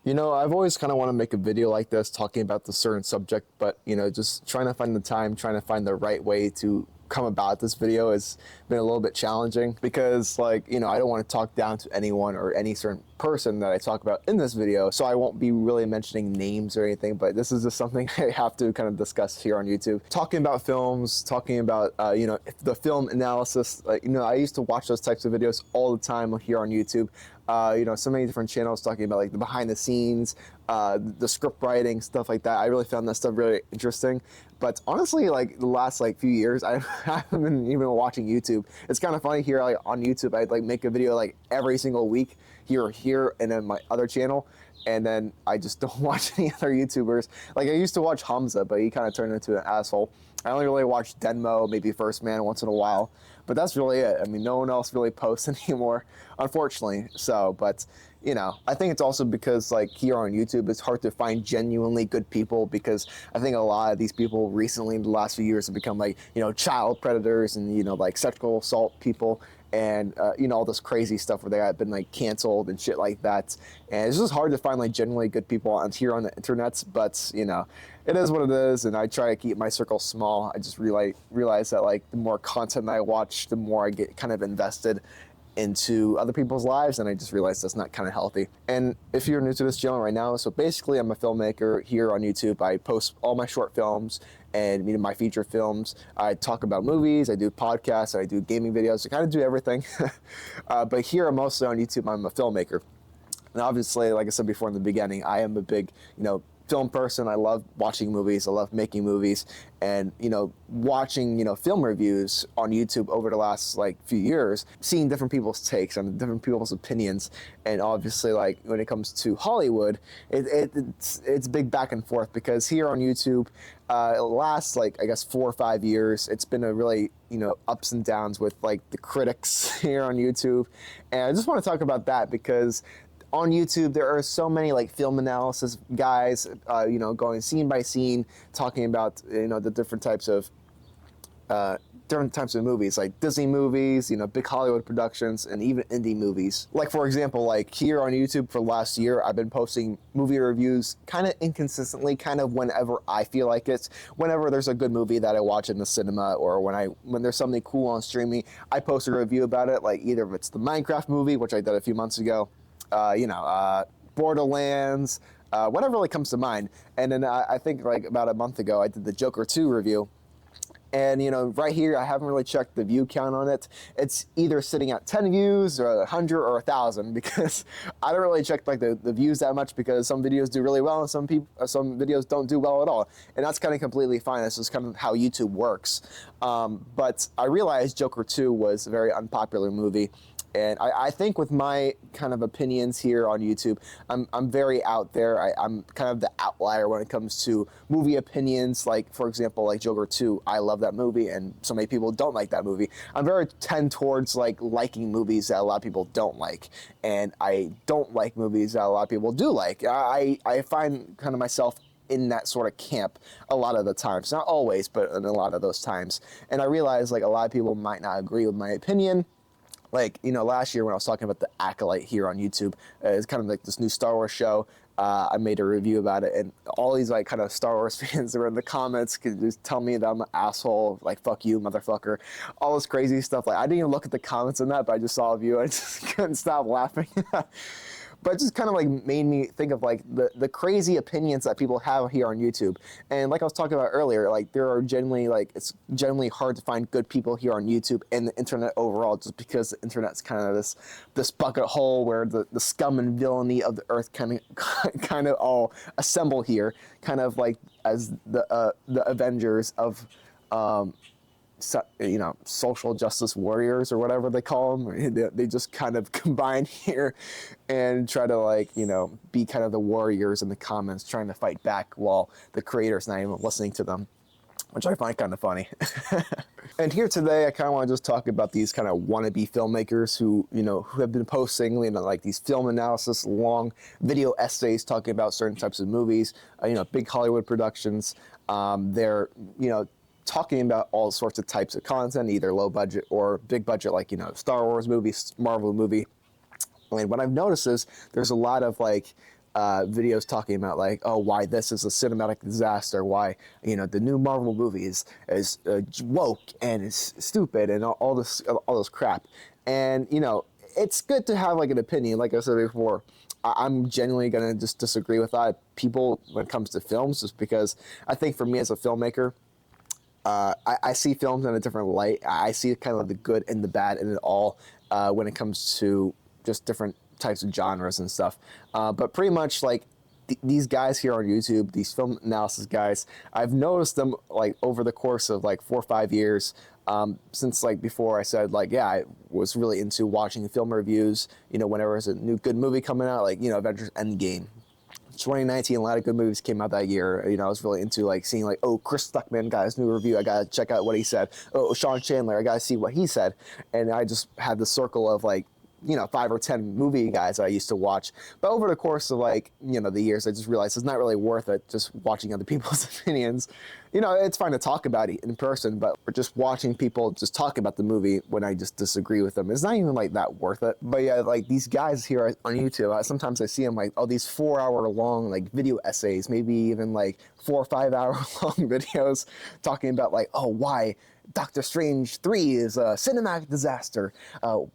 You know, I've always kind of want to make a video like this talking about the certain subject, but, you know, just trying to find the time, trying to find the right way to come about this video has been a little bit challenging because, like, you know, I don't want to talk down to anyone or any certain person that I talk about in this video, so I won't be really mentioning names or anything, but this is just something I have to kind of discuss here on YouTube. Talking about films, talking about, you know, the film analysis, you know, I used to watch those types of videos all the time here on YouTube. You know, so many different channels talking about like the behind the scenes, the script writing, stuff like that. I really found that stuff really interesting. But honestly, like the last like few years, I haven't been even watching YouTube. It's kind of funny here, like on YouTube, I'd like make a video like every single week here, and then my other channel. And then I just don't watch any other YouTubers. Like I used to watch Hamza, but he kind of turned into an asshole. I only really watch Denmo, maybe First Man once in a while, but that's really it. I mean, no one else really posts anymore, unfortunately. So, but you know, I think it's also because like here on YouTube, it's hard to find genuinely good people because I think a lot of these people recently in the last few years have become like, you know, child predators and, you know, like sexual assault people and, you know, all this crazy stuff where they have been like canceled and shit like that. And it's just hard to find like genuinely good people on here on the internet, but you know, it is what it is. And I try to keep my circle small. I just realize that like the more content I watch, the more I get kind of invested into other people's lives, and I just realized that's not kind of healthy. And if you're new to this channel right now, so basically I'm a filmmaker here on YouTube. I post all my short films and, you know, my feature films. I talk about movies, I do podcasts, I do gaming videos, I kind of do everything. But here I'm mostly on YouTube, I'm a filmmaker. And obviously, like I said before in the beginning, I am a big, you know, film person. I love watching movies. I love making movies, and you know, watching, you know, film reviews on YouTube over the last like few years, seeing different people's takes and different people's opinions, and obviously like when it comes to Hollywood, it's big back and forth because here on YouTube, last like I guess 4 or 5 years, it's been a really, you know, ups and downs with like the critics here on YouTube, and I just want to talk about that because on YouTube, there are so many like film analysis guys, you know, going scene by scene, talking about, you know, the different types of movies, like Disney movies, you know, big Hollywood productions, and even indie movies. Like for example, like here on YouTube for last year, I've been posting movie reviews kind of inconsistently, kind of whenever I feel like it. Whenever there's a good movie that I watch in the cinema, or when there's something cool on streaming, I post a review about it. Like either if it's the Minecraft movie, which I did a few months ago, you know, Borderlands, whatever really comes to mind. And then I think like about a month ago, I did the Joker 2 review. And, you know, right here, I haven't really checked the view count on it. It's either sitting at 10 views or 100 or 1,000 because I don't really check like the views that much because some videos do really well and some videos don't do well at all. And that's kind of completely fine. That's just kind of how YouTube works. But I realized Joker 2 was a very unpopular movie. And I think with my kind of opinions here on YouTube, I'm very out there. I'm kind of the outlier when it comes to movie opinions. Like, for example, like Joker 2, I love that movie, and so many people don't like that movie. I'm very tend towards like liking movies that a lot of people don't like, and I don't like movies that a lot of people do like. I find kind of myself in that sort of camp a lot of the times. Not always, but in a lot of those times. And I realize like a lot of people might not agree with my opinion. Like, you know, last year when I was talking about The Acolyte here on YouTube, it's kind of like this new Star Wars show. I made a review about it, and all these like kind of Star Wars fans that were in the comments could just tell me that I'm an asshole, like fuck you, motherfucker, all this crazy stuff. Like I didn't even look at the comments on that, but I just saw a view. I just couldn't stop laughing. But it just kind of like made me think of like the crazy opinions that people have here on YouTube. And like I was talking about earlier, like there are generally like, it's generally hard to find good people here on YouTube and the internet overall, just because the internet's kind of this bucket hole where the scum and villainy of the earth kind of all assemble here, kind of like as the Avengers of, you know, social justice warriors or whatever they call them. They just kind of combine here and try to like, you know, be kind of the warriors in the comments trying to fight back while the creator's not even listening to them, which I find kind of funny. And here today, I kind of want to just talk about these kind of wannabe filmmakers who, you know, who have been posting, you know, like these film analysis, long video essays talking about certain types of movies, you know, big Hollywood productions. They're, you know, talking about all sorts of types of content, either low budget or big budget, like, you know, Star Wars movie, Marvel movie. And what I've noticed is there's a lot of like videos talking about like, oh, why this is a cinematic disaster, why, you know, the new Marvel movie is woke and it's stupid and all this crap. And you know, it's good to have like an opinion. Like I said before, I'm genuinely gonna just disagree with that people when it comes to films, just because I think for me as a filmmaker, I see films in a different light. I see kind of the good and the bad in it all when it comes to just different types of genres and stuff. But pretty much like these guys here on YouTube, these film analysis guys, I've noticed them like over the course of like 4 or 5 years. Since like before I said like, yeah, I was really into watching film reviews, you know, whenever there's a new good movie coming out, like, you know, Avengers Endgame. 2019, a lot of good movies came out that year. You know, I was really into like seeing like, oh, Chris Stuckman got his new review. I gotta check out what he said. Oh, Sean Chandler, I gotta see what he said. And I just had the circle of like, you know, 5 or 10 movie guys I used to watch. But over the course of like, you know, the years, I just realized it's not really worth it just watching other people's opinions. You know, it's fine to talk about it in person, but just watching people just talk about the movie when I just disagree with them, it's not even like that worth it. But yeah, like these guys here on YouTube, sometimes I see them like, oh, these 4-hour long like video essays, maybe even like 4 or 5 hour long videos talking about like, oh, why Doctor Strange 3 is a cinematic disaster,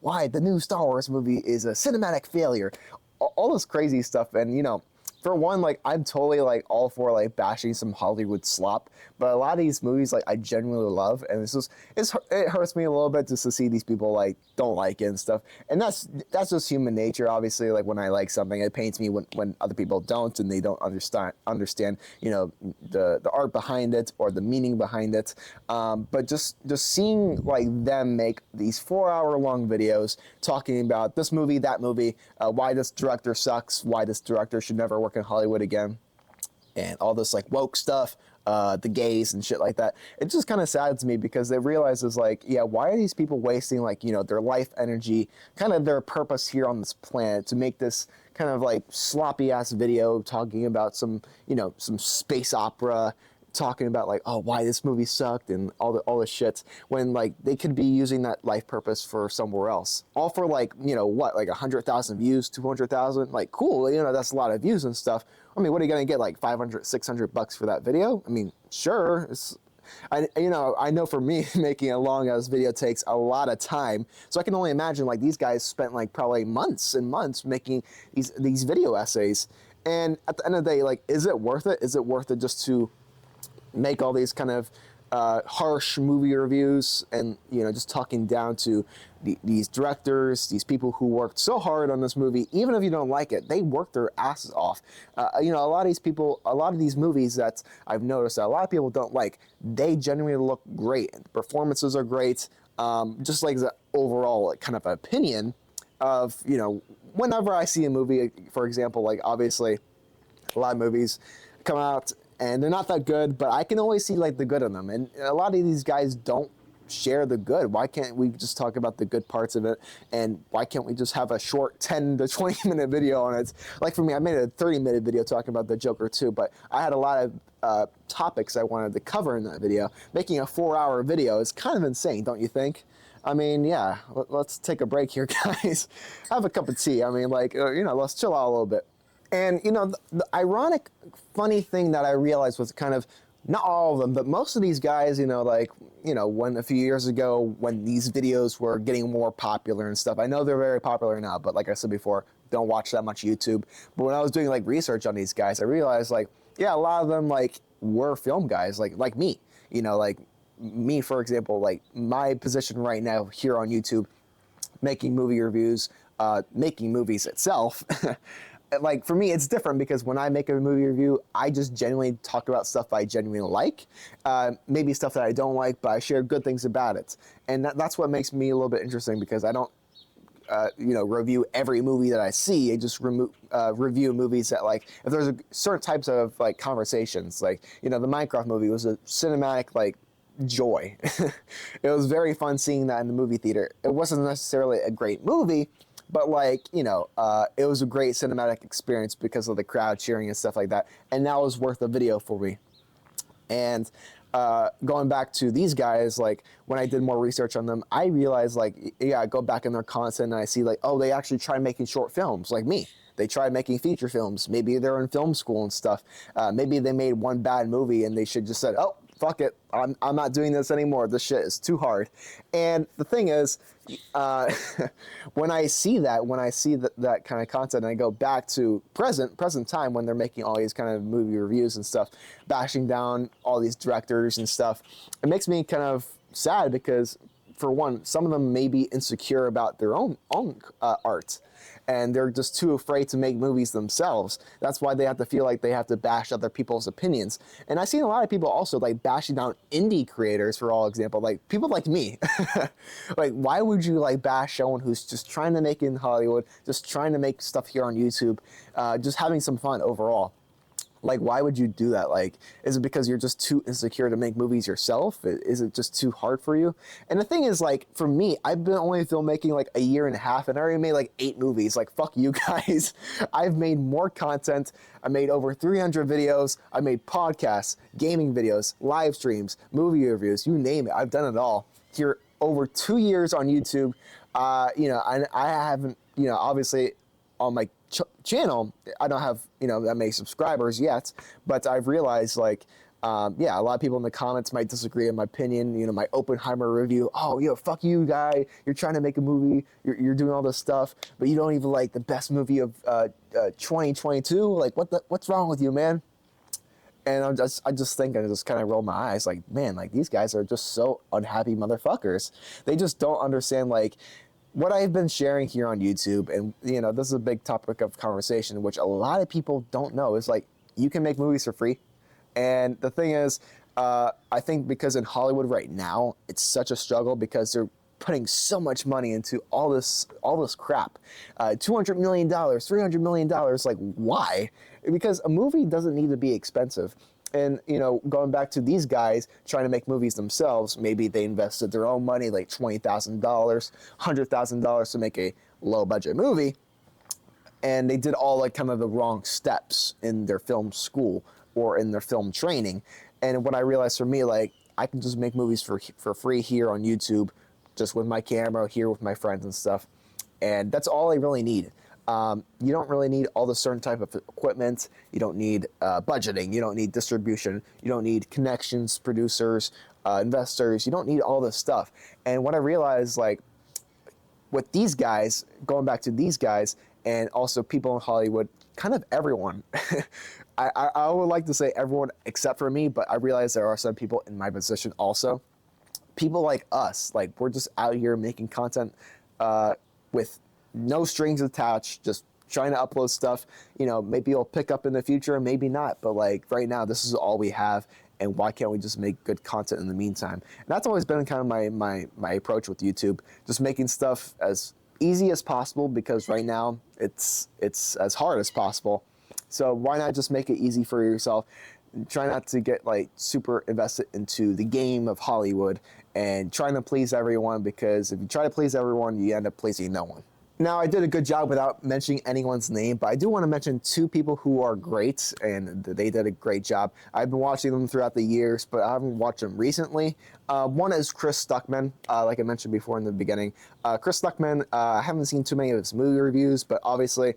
why the new Star Wars movie is a cinematic failure, all this crazy stuff. And you know, for one, like I'm totally like all for like bashing some Hollywood slop, but a lot of these movies like I genuinely love, and it hurts me a little bit just to see these people like don't like it and stuff. And that's just human nature. Obviously, like when I like something, it pains me when other people don't and they don't understand you know the art behind it or the meaning behind it. But just seeing like them make these 4-hour long videos talking about this movie, that movie, why this director sucks, why this director should never work in Hollywood again, and all this like woke stuff, the gays and shit like that. It just kind of saddens me because it realizes like, yeah, why are these people wasting like, you know, their life energy, kind of their purpose here on this planet to make this kind of like sloppy ass video talking about some, you know, some space opera, talking about like, oh, why this movie sucked and all this shit, when like they could be using that life purpose for somewhere else, all for like, you know, what, like 100,000 views, 200,000, like cool, you know, that's a lot of views and stuff. I mean, what are you gonna get, like 500, 600 bucks for that video? I mean, sure. I know for me making a long ass video takes a lot of time, so I can only imagine like these guys spent like probably months and months making these video essays. And at the end of the day, like, is it worth it? Is it worth it just to make all these kind of harsh movie reviews and, you know, just talking down to these directors, these people who worked so hard on this movie? Even if you don't like it, they worked their asses off. You know, a lot of these people, a lot of these movies that I've noticed that a lot of people don't like, they genuinely look great. The performances are great. Just like the overall like, kind of opinion of, you know, whenever I see a movie, for example, like obviously a lot of movies come out and they're not that good, but I can always see like the good in them. And a lot of these guys don't share the good. Why can't we just talk about the good parts of it? And why can't we just have a short 10 to 20 minute video on it? Like for me, I made a 30-minute video talking about the Joker too, but I had a lot of topics I wanted to cover in that video. Making a 4-hour video is kind of insane, don't you think? I mean, yeah, let's take a break here, guys. Have a cup of tea. I mean, like, you know, let's chill out a little bit. And, you know, the ironic, funny thing that I realized was kind of, not all of them, but most of these guys, you know, like, you know, when a few years ago, when these videos were getting more popular and stuff, I know they're very popular now, but like I said before, don't watch that much YouTube. But when I was doing like research on these guys, I realized like, yeah, a lot of them like were film guys, like me, you know, like me, for example, like my position right now here on YouTube, making movie reviews, making movies itself. Like for me, it's different because when I make a movie review, I just genuinely talk about stuff I genuinely like, maybe stuff that I don't like, but I share good things about it. And that's what makes me a little bit interesting, because I don't, you know, review every movie that I see. I just review movies that, like, if there's certain types of like conversations, like, you know, the Minecraft movie was a cinematic like joy. It was very fun seeing that in the movie theater. It wasn't necessarily a great movie, but like, you know, it was a great cinematic experience because of the crowd cheering and stuff like that. And that was worth a video for me. And going back to these guys, like when I did more research on them, I realized like, yeah, I go back in their content and I see like, oh, they actually try making short films like me. They tried making feature films. Maybe they're in film school and stuff. Maybe they made one bad movie and they should just said, oh, fuck it, I'm not doing this anymore. This shit is too hard. And the thing is, when I see that kind of content, and I go back to present time when they're making all these kind of movie reviews and stuff, bashing down all these directors and stuff, it makes me kind of sad because, for one, some of them may be insecure about their own art, and they're just too afraid to make movies themselves. That's why they have to feel like they have to bash other people's opinions. And I've seen a lot of people also like bashing down indie creators, for all example, like people like me. Like, why would you like bash someone who's just trying to make it in Hollywood, just trying to make stuff here on YouTube, just having some fun overall? Like, why would you do that? Like, is it because you're just too insecure to make movies yourself? Is it just too hard for you? And the thing is, like, for me, I've been only filmmaking like a year and a half, and I already made like 8 movies. Like, fuck you guys. I've made more content. I made over 300 videos. I made podcasts, gaming videos, live streams, movie reviews, you name it. I've done it all. Here, over 2 years on YouTube. I haven't, obviously on my channel, I don't have, that many subscribers yet, but I've realized, like, a lot of people in the comments might disagree in my opinion. My Oppenheimer review, oh, fuck you, guy. You're trying to make a movie. You're doing all this stuff, but you don't even like the best movie of 2022. Like, what's wrong with you, man? And I just think, I just kind of roll my eyes, like, man, like, these guys are just so unhappy motherfuckers. They just don't understand, like, what I've been sharing here on YouTube, and this is a big topic of conversation, which a lot of people don't know, is like, you can make movies for free. And the thing is, I think because in Hollywood right now, it's such a struggle because they're putting so much money into all this crap. $200 million, $300 million, like, why? Because a movie doesn't need to be expensive. And, going back to these guys trying to make movies themselves, maybe they invested their own money, like $20,000, $100,000 to make a low-budget movie, and they did all, like, kind of the wrong steps in their film school or in their film training. And what I realized for me, like, I can just make movies for free here on YouTube, just with my camera, here with my friends and stuff, and that's all I really need. You don't really need all the certain type of equipment. You don't need budgeting. You don't need distribution. You don't need connections, producers, investors. You don't need all this stuff. And what I realized, like, with these guys, going back to these guys, and also people in Hollywood, kind of everyone. I would like to say everyone except for me, but I realize there are some people in my position also. People like us, like, we're just out here making content with no strings attached, just trying to upload stuff. Maybe it'll pick up in the future, maybe not. But, like, right now, this is all we have, and why can't we just make good content in the meantime? And that's always been kind of my approach with YouTube, just making stuff as easy as possible, because right now it's as hard as possible. So why not just make it easy for yourself? Try not to get, like, super invested into the game of Hollywood and trying to please everyone, because if you try to please everyone, you end up pleasing no one. Now, I did a good job without mentioning anyone's name, but I do want to mention 2 people who are great, and they did a great job. I've been watching them throughout the years, but I haven't watched them recently. One is Chris Stuckman, like I mentioned before in the beginning. Chris Stuckman, I haven't seen too many of his movie reviews, but obviously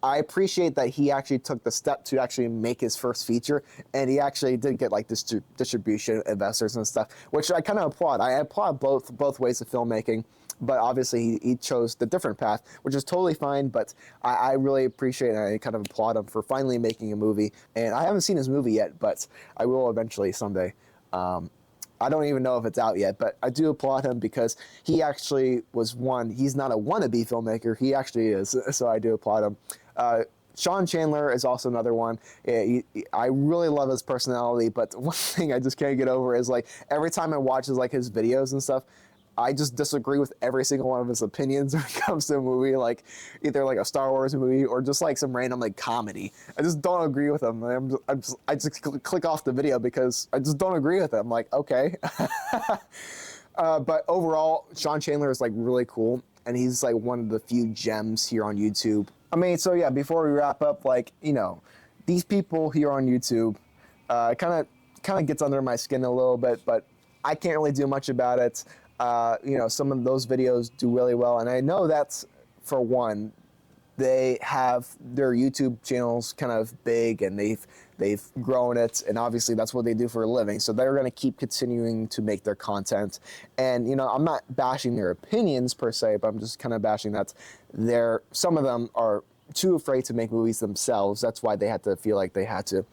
I appreciate that he actually took the step to actually make his first feature, and he actually did get, like, distribution, investors and stuff, which I kind of applaud. I applaud both ways of filmmaking. But obviously he chose the different path, which is totally fine, but I really appreciate and I kind of applaud him for finally making a movie. And I haven't seen his movie yet, but I will eventually someday. I don't even know if it's out yet, but I do applaud him because he actually was one. He's not a wannabe filmmaker. He actually is, so I do applaud him. Sean Chandler is also another one. I really love his personality, but one thing I just can't get over is, like, every time I watch his videos and stuff, I just disagree with every single one of his opinions when it comes to a movie, like either like a Star Wars movie or just like some random like comedy. I just don't agree with him. I just click off the video because I just don't agree with him. Like, okay. But overall, Sean Chandler is like really cool, and he's like one of the few gems here on YouTube. I mean, so yeah, before we wrap up, like, these people here on YouTube kind of gets under my skin a little bit, but I can't really do much about it. Some of those videos do really well, and I know that's, for one, they have their YouTube channels kind of big, and they've grown it, and obviously that's what they do for a living. So they're going to keep continuing to make their content. And I'm not bashing their opinions per se, but I'm just kind of bashing that some of them are too afraid to make movies themselves. That's why they had to feel like they had to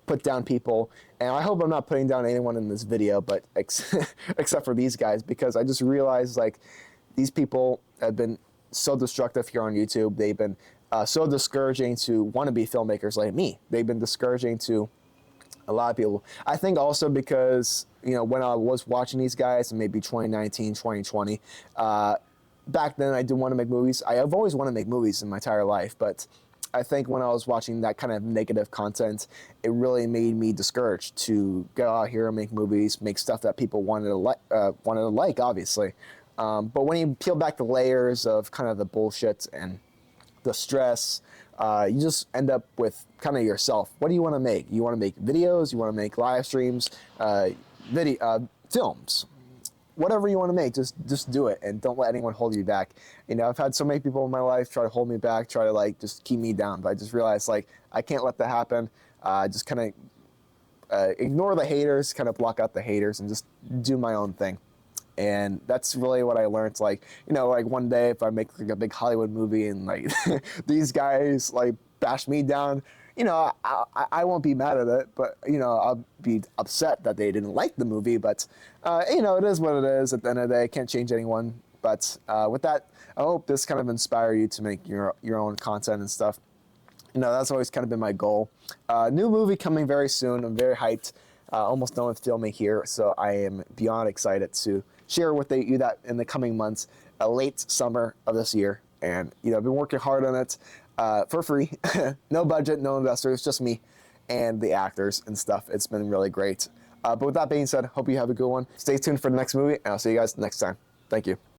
put down people. And I hope I'm not putting down anyone in this video, but except for these guys, because I just realized like these people have been so destructive here on YouTube. They've been so discouraging to wannabe filmmakers like me. They've been discouraging to a lot of people. I think also because, when I was watching these guys in maybe 2019, 2020, back then I didn't want to make movies. I've always wanted to make movies in my entire life, but I think when I was watching that kind of negative content, it really made me discouraged to go out here and make movies, make stuff that people wanted to like, obviously. But when you peel back the layers of kind of the bullshit and the stress, you just end up with kind of yourself. What do you want to make? You want to make videos? You want to make live streams? Films? Whatever you want to make, just do it, and don't let anyone hold you back. I've had so many people in my life try to hold me back, try to like just keep me down, but I just realized like I can't let that happen. Just kind of ignore the haters, kind of block out the haters, and just do my own thing. And that's really what I learned. Like, like one day if I make like a big Hollywood movie and like these guys like bash me down, I won't be mad at it, but, I'll be upset that they didn't like the movie. But, it is what it is. At the end of the day, I can't change anyone. But with that, I hope this kind of inspire you to make your own content and stuff. That's always kind of been my goal. New movie coming very soon. I'm very hyped. Almost done with filming here, so I am beyond excited to share with you that in the coming months, late summer of this year. And, I've been working hard on it for free. No budget, no investors, just me and the actors and stuff. It's been really great. But with that being said, hope you have a good one. Stay tuned for the next movie, and I'll see you guys next time. Thank you.